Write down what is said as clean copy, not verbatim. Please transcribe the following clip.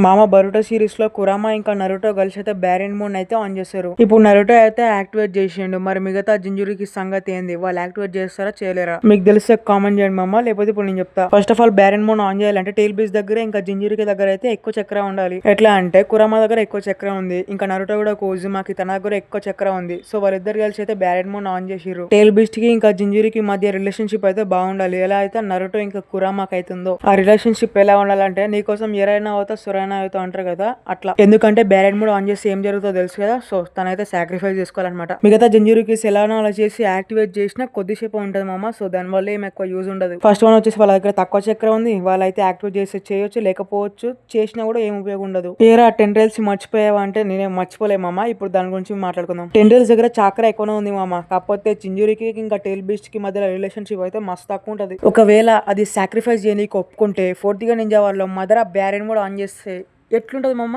మామ Boruto series లో కురామా ఇంకా నరుటో కలిసి అయితే బ్యారెంట్ మోడ్ అయితే ఆన్ చేశారు. ఇప్పుడు నరుటో అయితే యాక్టివేట్ చేసిండు. మరి మిగతా జింజురికి సంగతి ఏంది? వాళ్ళు యాక్టివేట్ చేస్తారా చేయలేరా? మీకు తెలిస్తే కామెంట్ చేయండి మామ. లేకపోతే ఇప్పుడు నేను చెప్తా. ఫస్ట్ ఆఫ్ ఆల్ బ్యారెంట్ మోడ్ ఆన్ చేయాలంటే టైల్ బీచ్ దగ్గర ఇంకా జింజురికి దగ్గర అయితే ఎక్కువ చక్ర ఉండాలి. ఎట్లా అంటే కురామా దగ్గర ఎక్కువ చక్ర ఉంది, ఇంకా నరుటో కూడా కోజుమాకి తన దగ్గర ఎక్కువ చక్ర ఉంది. సో వాళ్ళిద్దరు కలిసి అయితే బ్యారెంట్ మోడ్ ఆన్ చేసిర్రు. టైల్ బీచ్ కి ఇంకా జింజురికి మధ్య రిలేషన్షిప్ అయితే బాగుండాలి. ఎలా అయితే నరుటో ఇంకా కురామాకి అవుతుందో ఆ రిలేషన్షిప్ ఎలా ఉండాలంటే నీకోసం ఎరైనా అవుతా సురైనా అవుతా అంటారు కదా అట్లా. ఎందుకంటే బ్యారెంట్ మోడ్ ఆన్ చేసి ఏం జరుగుతుందో తెలుసు కదా. సో తనైతే సాక్రిఫైస్ చేసుకోవాలన్నమాట. మిగతా జింజురికి ఎలానో అలా చేసి యాక్టివేట్ చేసినా కొద్దిసేపు ఉంటది మామ. సో దాని వల్ల ఏం ఎక్కువ యూజ్ ఉండదు. ఫస్ట్ వన్ వచ్చేసి వాళ్ళ దగ్గర తక్కువ చక్ర ఉంది, వాళ్ళైతే యాక్టివేట్ చేసి చేయొచ్చు, లేకపోవచ్చు, చేసినా కూడా ఏం ఉపయోగం ఉండదు. ఏరా టెండ్రైల్స్ మర్చిపోయావా అంటే నేనేం మర్చిపోలే మామ. ఇప్పుడు దాని గురించి మాట్లాడుకుందాం. టెండ్రైల్స్ దగ్గర చక్ర ఎక్కువనే ఉంది మామ. కాకపోతే జింజురికి ఇంకా టైల్ బీస్ట్ కి మధ్య రిలేషన్షిప్ అయితే మస్తు తక్కువ ఉంటది. ఒకవేళ అది సాక్రిఫైస్ చేయనీకి ఒప్పుకుంటే 4th నింజా వాళ్ళ మదర్ బ్యారెంట్ మోడ్ ఆన్ చేస్తే ఎట్లుంటది మామ?